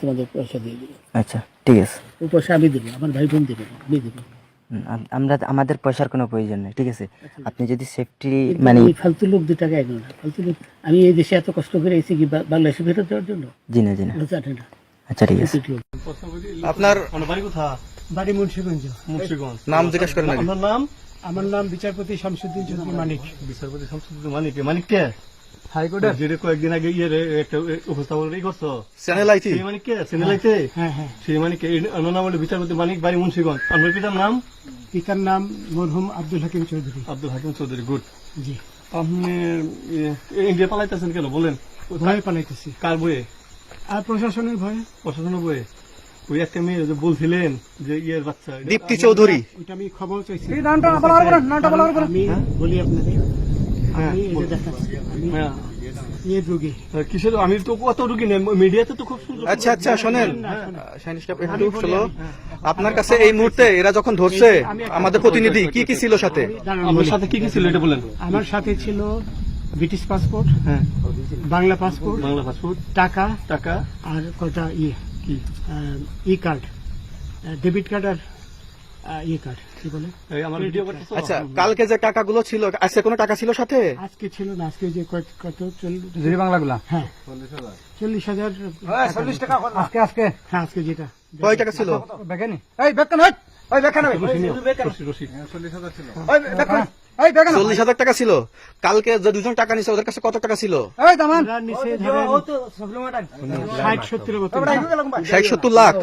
তোমাদের পয়সা দিয়ে দেবো। আচ্ছা ঠিক আছে। ওই পয়সা আমি দেবো, আমার ভাই বোন দেবে, আমি দেবো। আমরা আমাদের পয়সার কোনো প্রয়োজন নেই, ঠিক আছে? আপনি যদি সেফটি কিন্তু মানে ওই ফালতু লোক 2 টাকা এগো না, ফালতু লোক। আমি এই দেশে এত কষ্ট করে এসেছি কি বাংলাদেশে ফেরত দেওয়ার জন্য? জি না জি না। জানে না। আচ্ছা ঠিক আছে। আপনার বাড়ি কোথা? বাড়ি মুন্সিগঞ্জ। মুন্সিগঞ্জ। নাম জিজ্ঞাসা করেন আগে। আপনার নাম? আমার নাম বিচারপতি শামসুদ্দিন চৌধুরী মানিক। বিচারপতি শামসুদ্দিন মানিক। মানিক কে? হাইকোর্টের। যেটা কয়েকদিন আগে একটা উপস্থাপন করছো চ্যানেল আইছি সেই মানিক কে? চ্যানেল আইতে? হ্যাঁ হ্যাঁ। সেই মানিক কে? নাম হলো বিচারপতি মানিক, বাড়ি মুন্সিগঞ্জ। আপনার পিতার নাম? পিতার নাম মরহুম আব্দুল হাকিম চৌধুরী। আব্দুল হাকিম চৌধুরী। গুড। জি। আপনি ইন্ডিয়া পালাইতেছেন কেন বলেন? ভয়ে পালাইতেছি। কার বইয়ে? আর প্রশাসনের ভয়ে। প্রশাসনের বইয়ে? ওই একটা মেয়ে যে বলছিলেন যে ইয়ের বাচ্চা, দীপ্তি চৌধুরী। ওইটা আমি খবর চাইছি। নামটা আমি বলি আপনাদের, হ্যাঁ, আমি এই যে দেখাচ্ছি, আমি হ্যাঁ। ইয়ে রোগী। কিসের? আমি তো কত রুগী নেই, মিডিয়াতে তো খুব সুন্দর। আচ্ছা আচ্ছা শোনেন শাইনিস কাপ একটু শোনো। আপনার কাছে এই মুহূর্তে এরা যখন ধরছে আমাদের প্রতিনিধি কি কি ছিল সাথে? আপনার সাথে কি কি ছিল এটা বলেন। আমার সাথে ছিল ব্রিটিশ পাসপোর্ট, হ্যাঁ, বাংলা পাসপোর্ট, বাংলা পাসপোর্ট, টাকা, টাকা, আর কটা ইয়ে কি ই কার্ড, ডেবিট কার্ড, আর ই কার্ড কি বলে। এই আমার ভিডিও করতেছো? আচ্ছা কালকে যে টাকাগুলো ছিল আজকে কোনো টাকা ছিল সাথে? আজকে ছিল না, আজকে যে কত 40 বাংলাগুলা। হ্যাঁ 40,000 টাকা আজকে আজকে হ্যাঁ আজকে যেটা কয় টাকা ছিল? বেকেনি এই বেকন হই ওই বেকন হই রশি 40,000 ছিল ওই বেকন এই বেকন 40,000 টাকা ছিল। কালকে যে দুজন টাকা নিছে ওদের কাছে কত টাকা ছিল? এই দামান ওরা নিচে ধরেন 60-70 মতো 60-70 লাখ।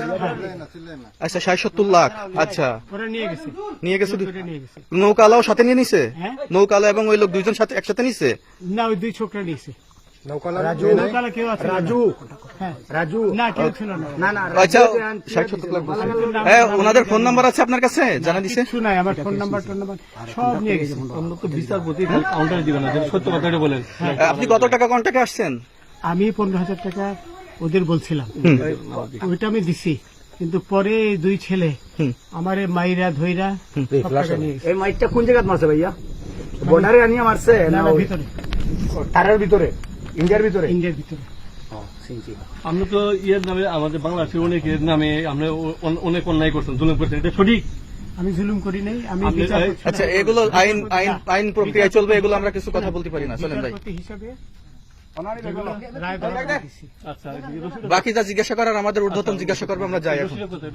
আচ্ছা 60-70 লাখ। আচ্ছা ওরা নিয়ে গেছে, নিয়ে গেছে। নিয়ে গেছে। নৌকালাও সাথে নিয়ে নিছে? হ্যাঁ। নৌকালা এবং ওই লোক দুইজন সাথে একসাথে নিছে? না, ওই 2 ছোকরা নিয়েছে। রাজু নৌকালা কেউ আছে? হ্যাঁ রাজু না, কেউ ছিল না। না আচ্ছা 60-70 লাখ বলছেন। হ্যাঁ ওনাদের ফোন নাম্বার আছে আপনার কাছে? জানা দিছে? কিছু নাই, আমার ফোন নাম্বার সব নিয়ে গেছে। আমরা তো বিচারপতি কাউন্টারে দিবেন না, সত্য কথাটা বলেন। আপনি কত টাকা কন্টাক্টে আসছেন? আমি 15,000 টাকা ওদের বলছিলাম, ওইটা আমি দিছি। কিন্তু পরে এই 2 ছেলে আমারে মাইরা ধইরা সব টাকা নিয়ে গেছে। এই মাইকটা কোন জায়গায় মারছে ভাইয়া? বর্ডারে আনিয়া মারছে না, না না, ওই ভিতরে, তারের ভিতরে, ইন্ডিয়ার ভিতরে? ইন্ডিয়ার ভিতরে। আমরা তো ইয়ের নামে, আমাদের বাংলাদেশের অনেকের নামে আমরা অনেক অন্যায় করছেন, জুলুম করছেন, এটা সঠিক? আমি জুলুম করি নাই, আমি আপনি- বিচার করছি না। আচ্ছা এগুলো আইন আইন আইন প্রক্রিয়ায় চলবে, এগুলো আমরা কিছু কথা বলতে পারি না। চলেন ভাই। বিচারপতি হিসাবে রায় বলে দিছি। আচ্ছা বাকি যা জিজ্ঞাসা করার আমাদের ঊর্ধ্বতন জিজ্ঞাসা করবে, আমরা যাই এখন। রশিদ কোথায়?